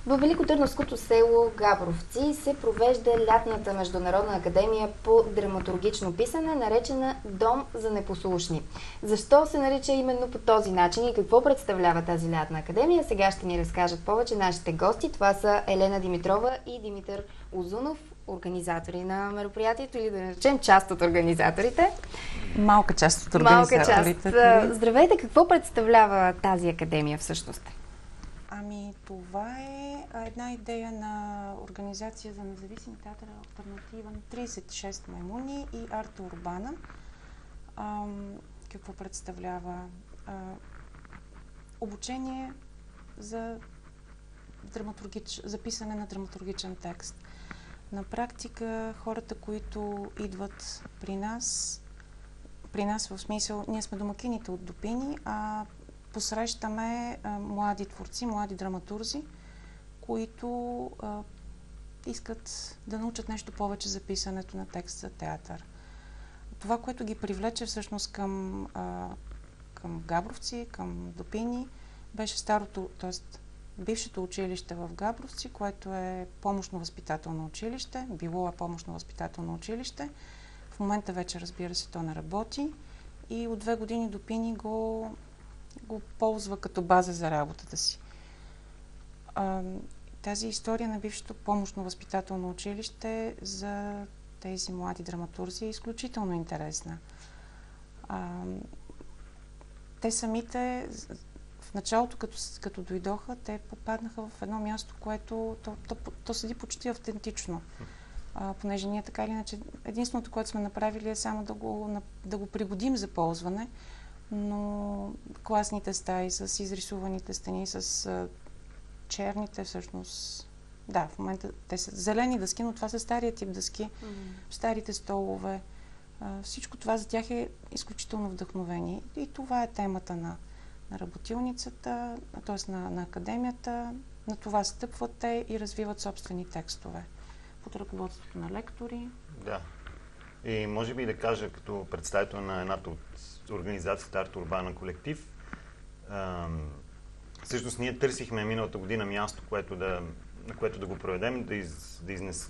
Във Великотърновското село Габровци се провежда лятната международна академия по драматургично писане, наречена Дом за непослушни. Защо се нарича именно по този начин и какво представлява тази лятна академия? Сега ще ни разкажат повече нашите гости. Това са Елена Димитрова и Димитър Узунов, организатори на мероприятието, или да наречем част от организаторите. Малка част от организаторите. Малка част. Здравейте, какво представлява тази академия всъщност? Ами, това е една идея на Организация за независим театър алтернативен 36 маймуни и Арта Урбана. Какво представлява? Обучение за писане на драматургичен текст. На практика хората, които идват при нас в смисъл, ние сме домакините от Допини, а посрещаме млади творци, млади драматурзи, които искат да научат нещо повече за писането на текст за театър. Това, което ги привлече всъщност към Габровци, към Допини, беше старото, т.е. бившето училище в Габровци, което е помощно-възпитателно училище, било е помощно-възпитателно училище. В момента вече, разбира се, то не работи и от 2 години Допини го ползва като база за работата си. Тази история на бившето помощно-възпитателно училище за тези млади драматурзи е изключително интересна. Те самите в началото, като дойдоха, те попаднаха в едно място, което то седи почти автентично. Понеже ние така или иначе, единственото, което сме направили е само да го пригодим за ползване, но класните стаи с изрисуваните стени, с черните всъщност, да, в момента те са зелени дъски, но това са стария тип дъски, старите столове. Всичко това за тях е изключително вдъхновение. И това е темата на работилницата, т.е. на академията. На това стъпват те и развиват собствени текстове под ръководството на лектори. Да. И може би да кажа, като представител на едната от организацията Арта Урбана колектив, всъщност ние търсихме миналата година място, на което да го проведем,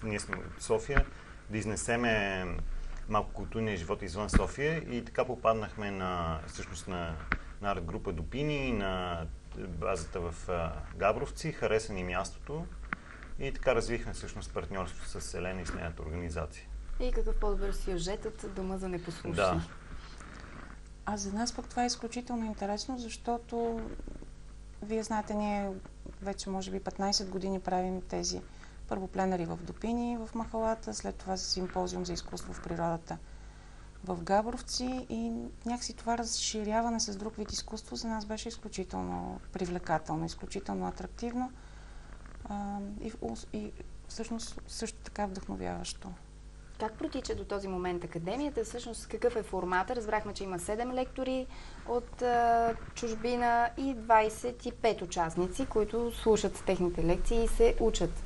ние сме от София, да изнесеме малко културния живот извън София и така попаднахме на арт-група Допини, на базата в Габровци, хареса ни мястото и така развихме всъщност партньорство с Елена и с нейната организация. И какъв по-добър сюжет от Дома за непослушни? Да. А за нас пък това е изключително интересно, защото вие знаете, ние вече може би 15 години правим тези първо пленари в Допини, в Махалата, след това симпозиум за изкуство в природата в Габровци и някакси това разширяване с друг вид изкуство за нас беше изключително привлекателно, изключително атрактивно и всъщност също така вдъхновяващо. Как протича до този момент академията? Всъщност какъв е формата? Разбрахме, че има 7 лектори от чужбина и 25 участници, които слушат техните лекции и се учат.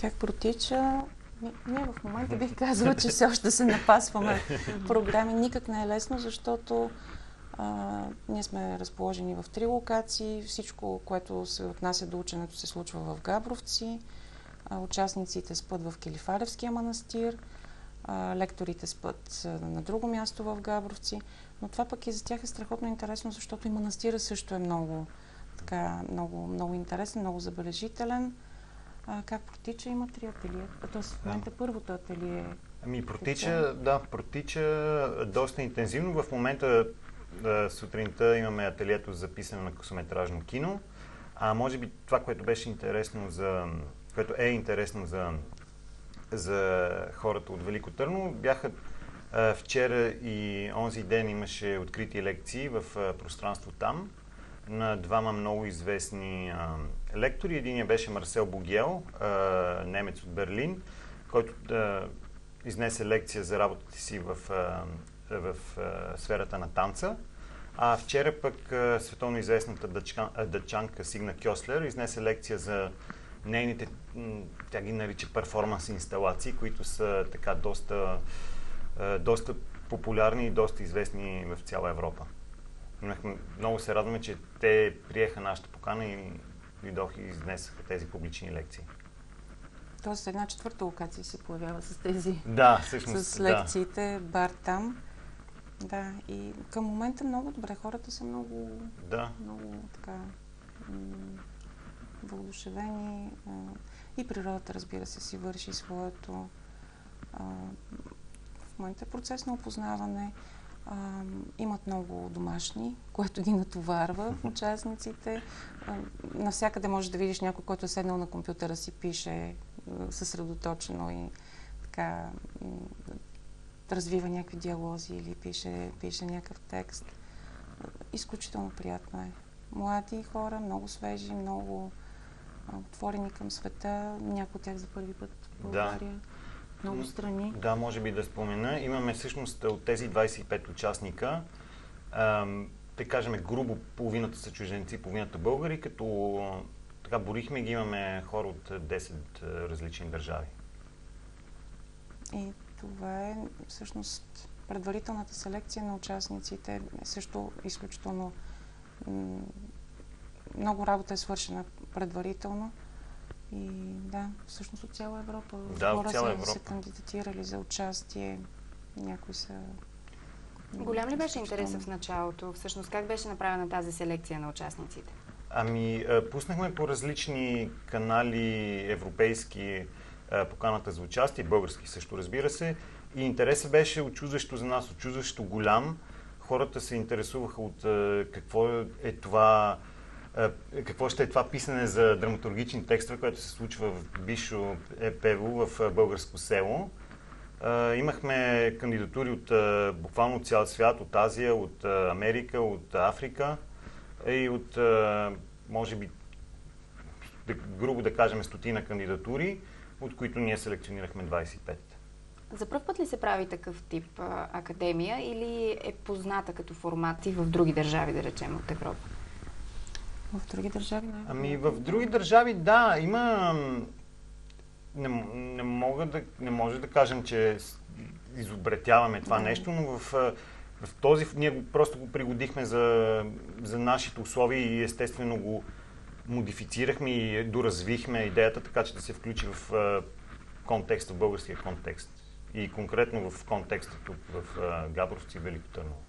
Как протича? Ние в момента бих казала, че все още се напасваме програми. Никак не е лесно, защото ние сме разположени в 3 локации. Всичко, което се отнася до ученето, се случва в Габровци. Участниците спът в Килифаревския манастир, лекторите спът на друго място в Габровци. Но това пък и за тях е страхотно интересно, защото и манастира също е много интересен, много забележителен. Как протича? Има 3 ателие. Тоест в момента първото ателие. Протича доста интензивно. В момента сутринта имаме ателието за писане на късометражно кино. Може би това, което беше интересно което е интересно за хората от Велико Търново, бяха вчера и онзи ден имаше открити лекции в пространство там на 2 много известни лектори. Единият беше Марсел Бугел, немец от Берлин, който изнесе лекция за работата си в сферата на танца. А вчера пък световно известната дъчанка Сигна Кьослер изнесе лекция за нейните, тя ги нарича перформанс инсталации, които са така доста популярни и доста известни в цяла Европа. Много се радваме, че те приеха нашата покана и дойдоха и изнесаха тези публични лекции. Тоест една четвърта локация се появява с тези, Да, всъщност, с лекциите, бар там. Да, и към момента много добре. Хората са много, много така въодушевени. И природата, разбира се, си върши своето. В момента е процес на опознаване. Имат много домашни, което ги натоварва участниците. Навсякъде може да видиш някой, който е седнал на компютъра си, пише съсредоточено и така развива някакви диалози или пише някакъв текст. Изключително приятно е. Млади хора, много свежи, много отворени към света. Някои от тях за първи път в България. Много страни. Да, може би да спомена. Имаме всъщност от тези 25 участника, да кажем грубо, половината са чужденци, половината българи, като така борихме ги, имаме хора от 10 различни държави. И това е всъщност предварителната селекция на участниците е също изключително много работа е свършена предварително. И да, всъщност от цяла Европа. Хора са кандидатирали за участие. Някои са... Голям ли беше интересът в началото? Всъщност как беше направена тази селекция на участниците? Пуснахме по различни канали европейски поканата за участие, български също, разбира се. И интересът беше очудващо за нас, очудващо голям. Хората се интересуваха от какво е това, какво ще е това писане за драматургични текстове, което се случва в Бишо Епево, в българско село. Имахме кандидатури от буквално цял свят, от Азия, от Америка, от Африка и от, може би, грубо да кажем, стотина кандидатури, от които ние селекционирахме 25. За пръв път ли се прави такъв тип академия или е позната като формат и в други държави, да речем, от Европа? В други държави? В други държави, да, има... Не може да кажем, че изобретяваме това нещо, но в този ние просто го пригодихме за нашите условия и естествено го модифицирахме и доразвихме идеята, така че да се включи в контекста, в българския контекст. И конкретно в контекста тук в Габровци и Велико Търново.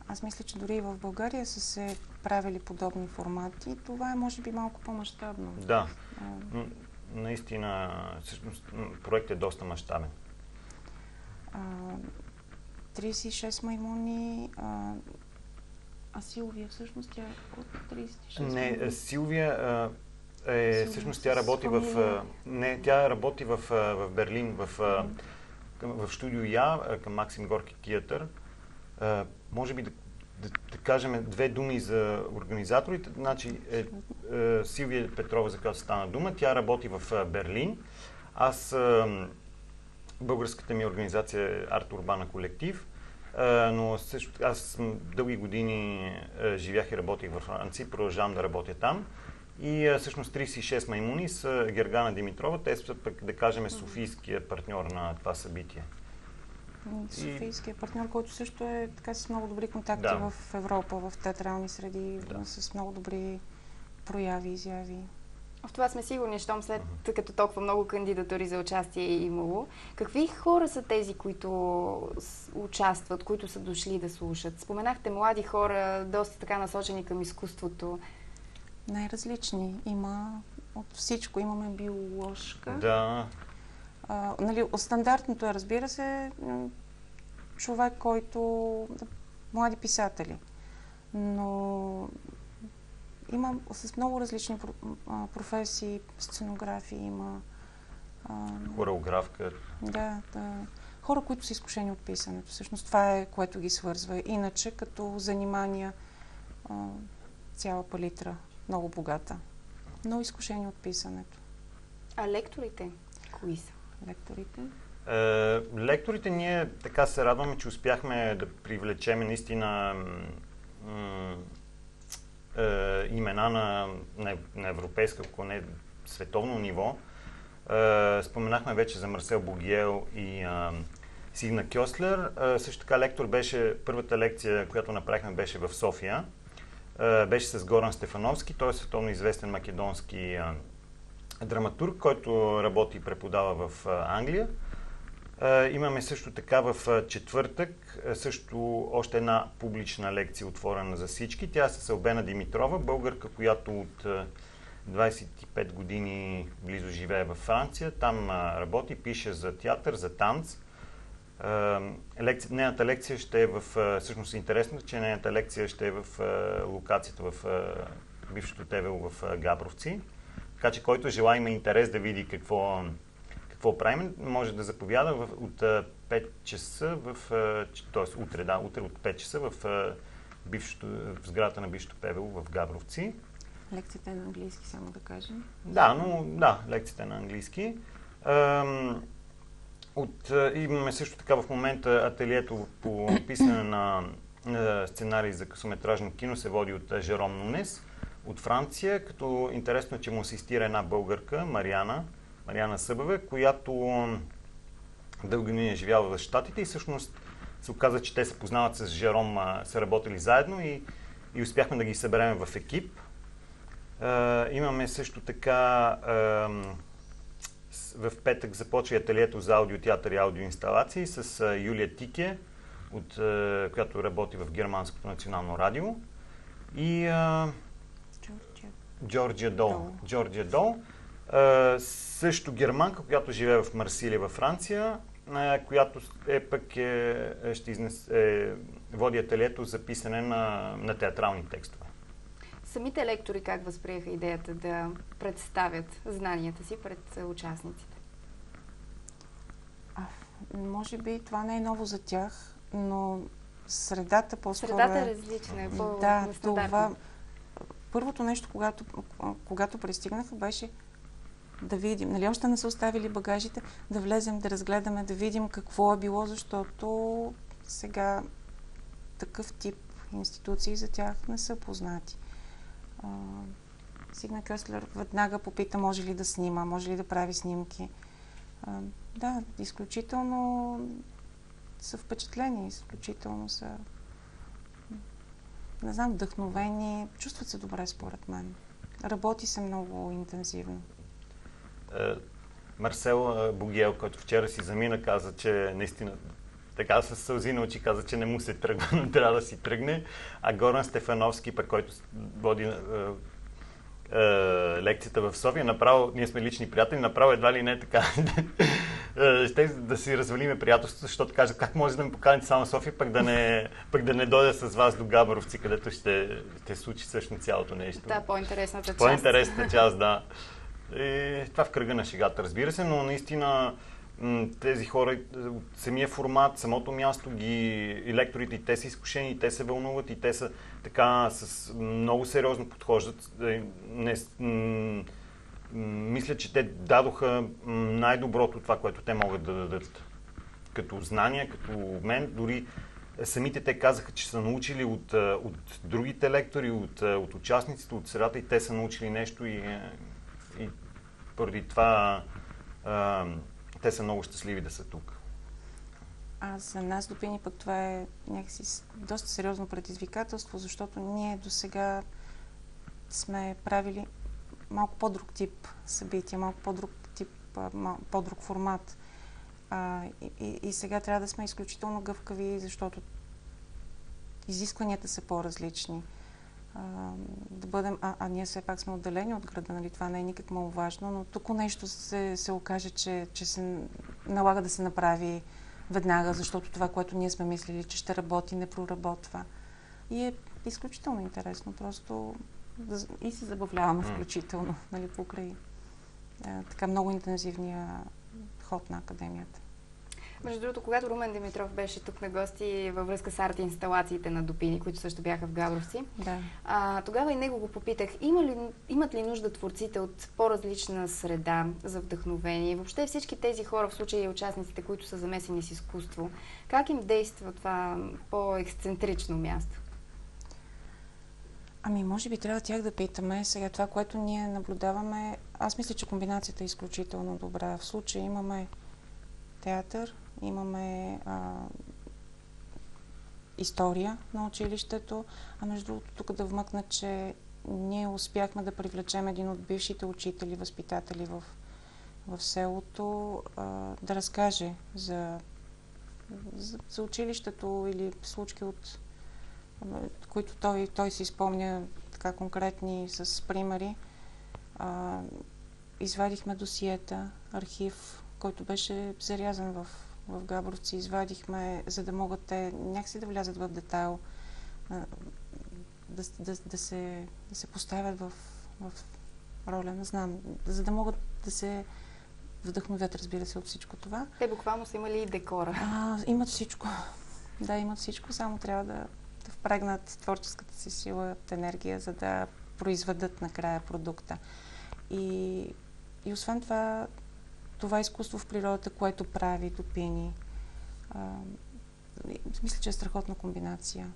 Аз мисля, че дори и в България са се правили подобни формати. Това е, може би, малко по-мащабно. Да. Наистина, всъщност, проектът е доста мащабен. 36 маймуни. А Силвия, всъщност, тя е от 36 маймуни? Не, Силвия всъщност тя работи тя работи в Берлин, в студио Я, към Максим Горки театър. Може би да кажем две думи за организаторите. Значи, Силвия Петрова, за която стана дума, тя работи в Берлин. Българската ми организация е Арт Урбана колектив, но също аз дълги години живях и работих във Франция, продължавам да работя там. И всъщност 36 маймуни са Гергана Димитрова, те са пък, да кажем, софийския партньор на това събитие. Софийския партньор, който също е така с много добри контакти в Европа, в театрални среди, с много добри прояви, изяви. В това сме сигурни, щом след като толкова много кандидатури за участие е имало. Какви хора са тези, които участват, които са дошли да слушат? Споменахте млади хора, доста така насочени към изкуството. Най-различни. Има от всичко. Имаме биоложка. Да. Стандартното е, разбира се, човек, който... млади писатели. Но има с много различни професии, сценографии, има... Хореографка. Да. Хора, които са изкушени от писането. Всъщност това е, което ги свързва. Иначе, като занимания, цяла палитра, много богата. Но изкушени от писането. А лекторите? Кои са? Лекторите? Лекторите ние така се радваме, че успяхме да привлечем наистина имена на европейско, ако не световно ниво. Споменахме вече за Марсел Бугиел и Сигна Кьослер. Също така лектор беше, първата лекция, която направихме, беше в София. беше с Горан Стефановски. Той е световно известен македонски драматург, който работи и преподава в Англия. Имаме също така в четвъртък също още една публична лекция, отворена за всички. Тя е с Албена Димитрова, българка, която от 25 години близо живее във Франция. Там работи, пише за театър, за танц. Нейната лекция ще е всъщност интересно, че нейната лекция ще е в локацията в бившото ТВО в Габровци. Така че който желая, има интерес да види какво правим, може да заповяда от 5 часа, т.е. утре от 5 часа в сградата на бившото ПВО в Габровци. Лекцията е на английски, само да кажем. Да, лекцията е на английски. Имаме също така в момента ателието по писане на сценарии за късометражно кино се води от Жером Нунес от Франция, като интересно е, че му асистира една българка, Мариана Събева, която дълги години е живяла в Щатите и всъщност се оказа, че те се познават с Жером, са работили заедно и успяхме да ги съберем в екип. Имаме също така в петък започва ателието за аудиотеатър и аудиоинсталации с Юлия Тике, която работи в Германското национално радио, и Джорджия Дол. Също германка, която живее в Марсилия във Франция, която води ателието за писане на театрални текстове. Самите лектори как възприеха идеята да представят знанията си пред участниците? Може би това не е ново за тях, но средата по-скоро Средата е различна, да, това. Първото нещо, когато пристигнаха, беше да видим, нали още не са оставили багажите, да влезем, да разгледаме, да видим какво е било, защото сега такъв тип институции за тях не са познати. Сигна Кьослер веднага попита, може ли да снима, може ли да прави снимки. Да, изключително са впечатлени, изключително са, не знам, вдъхновени, чувстват се добре според мен. Работи се много интензивно. Марсел Бугел, който вчера си замина, каза, че наистина така с сълзи на очи каза, че не му се тръгва, но трябва да си тръгне. А Горан Стефановски, който води лекцията в София, направо, ние сме лични приятели, направо едва ли не така. Ще да си развалиме приятелството, защото кажат, как може да ме поканите само в София, пък да не дойда с вас до Габровци, където ще случи всъщност цялото нещо. Да, по-интересната част. По-интересната част, да. Това в кръга на шегата, разбира се, но наистина тези хора от самия формат, самото място, и лекторите, и те са изкушени, и те се вълнуват, и те са така много сериозно подхождат. Мисля, че те дадоха най-доброто това, което те могат да дадат. Като знания, като обмен, дори самите те казаха, че са научили от другите лектори, от участниците, от средата, и те са научили нещо и поради това те са много щастливи да са тук. За нас Допини пък това е някакси доста сериозно предизвикателство, защото ние досега сме правили малко по-друг тип събития, малко по-друг тип, по-друг формат. И сега трябва да сме изключително гъвкави, защото изискванията са по-различни. Да бъдем, ние все пак сме отделени от града, нали? Това не е никак маловажно, но тук нещо се окаже, че се налага да се направи веднага, защото това, което ние сме мислили, че ще работи, не проработва. И е изключително интересно, просто и се забавляваме включително, нали, покрай така много интензивния ход на академията. Между другото, когато Румен Димитров беше тук на гости във връзка с арт-инсталациите на Допини, които също бяха в Габровци, тогава и него го попитах, имат ли нужда творците от по-различна среда за вдъхновение? И въобще всички тези хора, в случая и участниците, които са замесени с изкуство, как им действа това по-ексцентрично място? Може би трябва тях да питаме. Сега това, което ние наблюдаваме, аз мисля, че комбинацията е изключително добра. В случая имаме театър, имаме история на училището. А между другото, тук да вмъкна, че ние успяхме да привлечем един от бившите учители, възпитатели в селото, да разкаже за училището или случки, от които той си спомня така конкретни с примери. Извадихме досиета, архив, който беше зарязан в Габровци. Извадихме, за да могат те някакси да влязат в детайл, да се поставят в роля, не знам, за да могат да се вдъхновят, разбира се, от всичко това. Те буквално са имали и декора. Имат всичко. Да, имат всичко, само трябва да впрегнат творческата си сила, енергия, за да произведат накрая продукта. И освен това изкуство в природата, което прави Дупини, мисля, че е страхотна комбинация.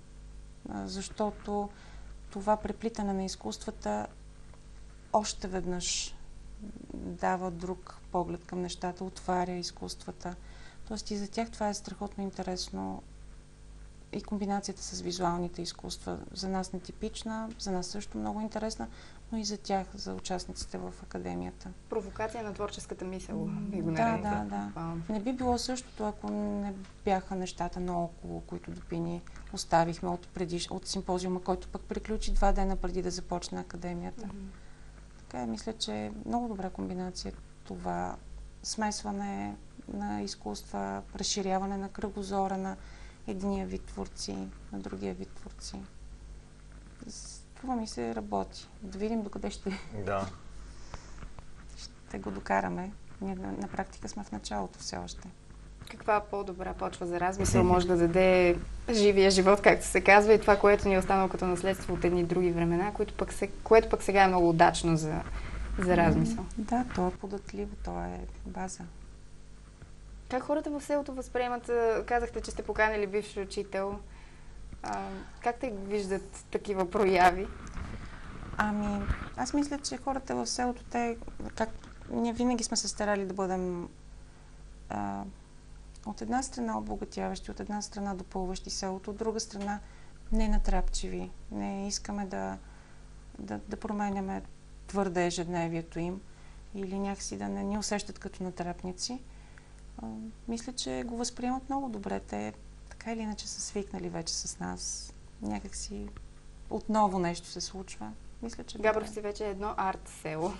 Защото това преплитане на изкуствата още веднъж дава друг поглед към нещата, отваря изкуствата. Тоест и за тях това е страхотно интересно. И комбинацията с визуалните изкуства за нас нетипична, за нас също много интересна, но и за тях, за участниците в академията. Провокация на творческата мисъл, би го нарекла. Да. Не би било същото, ако не бяха нещата наоколо, които Дупини оставихме от симпозиума, който пък приключи 2 дена преди да започне академията. Така мисля, че е много добра комбинация това смесване на изкуства, разширяване на кръгозора на единия вид творци, на другия вид творци. Това ми се работи. Да видим докъде ще го докараме. Ние на практика сме в началото все още. Каква по-добра почва за размисъл може да даде живия живот, както се казва, и това, което ни е останало като наследство от едни други времена, което пък сега е много удачно за размисъл. Да, то е податливо, то е база. Как хората в селото възприемат? Казахте, че сте поканили бивш учител. Как те виждат такива прояви? Аз мисля, че хората в селото, ние винаги сме се старали да бъдем от една страна обогатяващи, от една страна допълващи селото, от друга страна не натрапчиви. Не искаме да променяме твърде ежедневието им или някакси да не ни усещат като натрапници. Мисля, че го възприемат много добре. Те така или иначе са свикнали вече с нас. Някакси отново нещо се случва. Мисля, че Габровци вече е едно арт-село.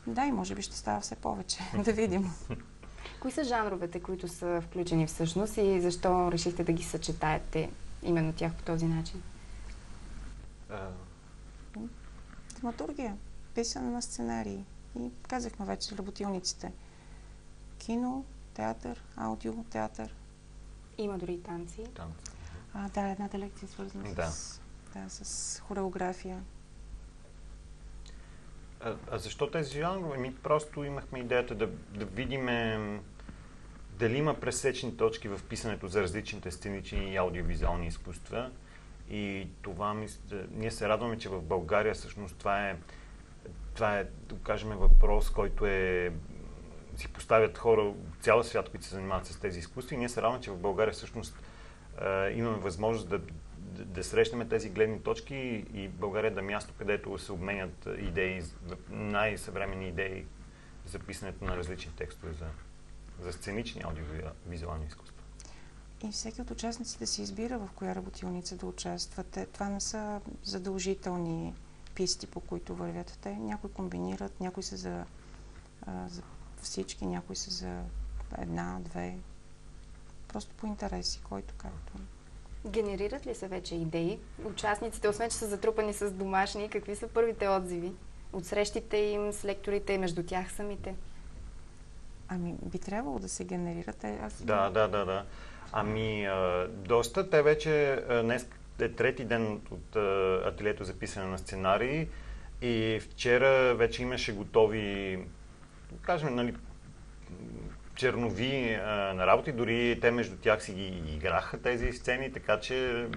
Да, и може би ще става все повече. Да видим. Кои са жанровете, които са включени всъщност и защо решихте да ги съчетаете именно тях по този начин? Драматургия, писане на сценарии и казахме вече работилниците. Кино, театър, аудиотеатър. Има дори и танци. Да, едната лекция е свързана с хореография. Защо тези жанрове? Просто имахме идеята да видим дали има пресечни точки в писането за различните сценични и аудиовизуални изкуства. И това ние се радваме, че в България всъщност това е, да кажем, въпрос, който си поставят хора от цял свят, които се занимават с тези изкуства. И ние се радваме, че в България всъщност имаме възможност да срещнем тези гледни точки и България да е място, където се обменят идеи, най-съвременни идеи за писането на различни текстове за сценични аудиовизуални изкуства. И всеки от участниците си избира в коя работилница да участват. Това не са задължителни писти, по които вървят. Те някои комбинират, някои са за всички, някои са за една, две. Просто по интереси, който както. Генерират ли се вече идеи? Участниците, освен че са затрупани с домашни, какви са първите отзиви от срещите им с лекторите, между тях самите? Би трябвало да се генерират. Да. Доста. Те вече днес е трети ден от ателието за писане на сценарии и вчера вече имаше готови, кажем, чернови на работи, дори те между тях си ги играха тези сцени, така че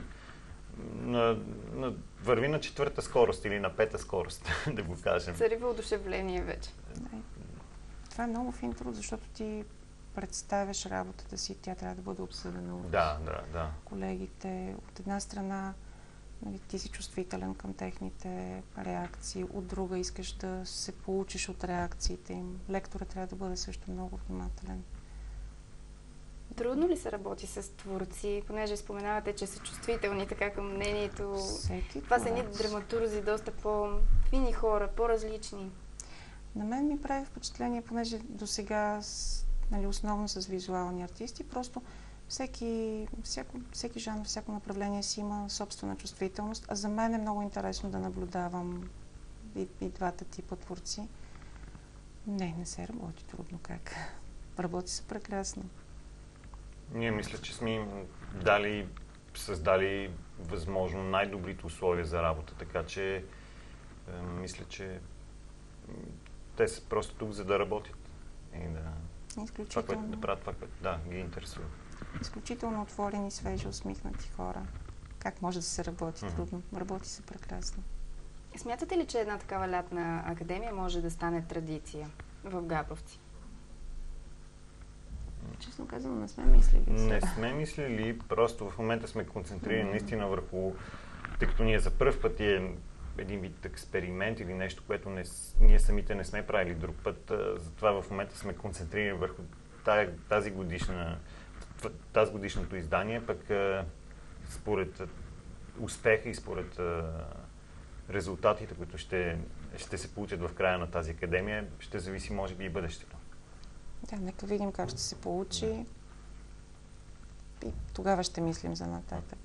върви на 4-та скорост или на 5-та скорост, да го кажем. Цари въодушевление вече. Това е много фин труд, защото ти представяш работата си, тя трябва да бъде обсъдена от Да. колегите. От една страна, нали, ти си чувствителен към техните реакции, от друга искаш да се получиш от реакциите им. Лектора трябва да бъде също много внимателен. Трудно ли се работи с творци, понеже споменавате, че са чувствителни така към мнението? Това са едни драматурзи, доста по-фини хора, по-различни. На мен ми прави впечатление, понеже до сега, нали, основно с визуални артисти, просто всеки жанр, всяко направление си има собствена чувствителност, а за мен е много интересно да наблюдавам и двата типа творци. Не се работи трудно как. Работи се прекрасно. Ние мисля, че сме им създали възможно най-добрите условия за работа, така че мисля, че те са просто тук, за да работят и да правят това, което ги интересува. Изключително отворени, свежи, усмихнати хора. Как може да се работи трудно? Работи се прекрасно. Смятате ли, че една такава лятна академия може да стане традиция в Габровци? Честно казвам, не сме мислили. Не сме мислили, просто в момента сме концентрирани наистина върху, тъй като ние за пръв път е един вид експеримент или нещо, което ние самите не сме правили друг път, затова в момента сме концентрирани върху тази годишното издание, пък според успеха и според резултатите, които ще се получат в края на тази академия, ще зависи може би и бъдещето. Да, нека видим как ще се получи и тогава ще мислим за нататък.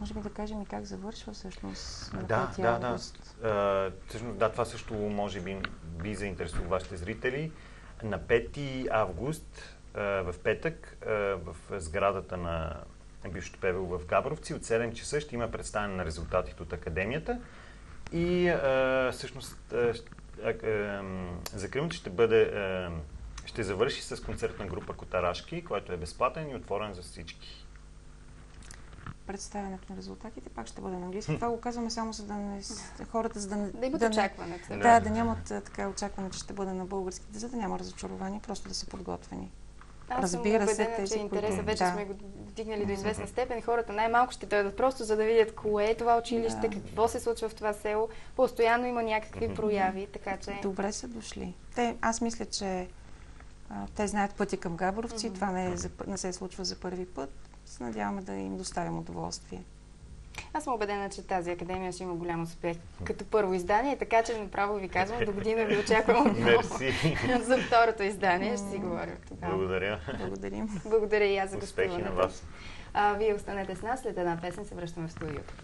Може би да кажем и как завършва всъщност на 5 август. Всъщност, това също може би заинтересува вашите зрители. На 5 август, в петък, в сградата на бившото ПВУ в Габровци, от 7 часа ще има представяне на резултатите от академията и всъщност закриването ще завърши с концертна група Котарашки, който е безплатен и отворен за всички. Представянето на резултатите пак ще бъде на английски. Това го казваме само за да не хората, да имат очакване. Да нямат така очакване, че ще бъде на български, за да няма разочарование, просто да са подготвени. Аз съм убедена, че интереса вече сме го вдигнали до известна степен. Хората най-малко ще дойдат просто за да видят кое е това училище, какво се случва в това село. Постоянно има някакви прояви, така че... Добре са дошли. Аз мисля, че те знаят пътя към Габровци. Това не се случва за първи път. Се надяваме да им доставим удоволствие. Аз съм убедена, че тази академия ще има голям успех като първо издание, така че направо ви казвам, до година ви очаквам за второто издание. Ще си говорим тогава. Благодаря. Благодарим. Благодаря и аз за гостуването. Успехи на вас. Вие останете с нас, след една песен се връщаме в студиото.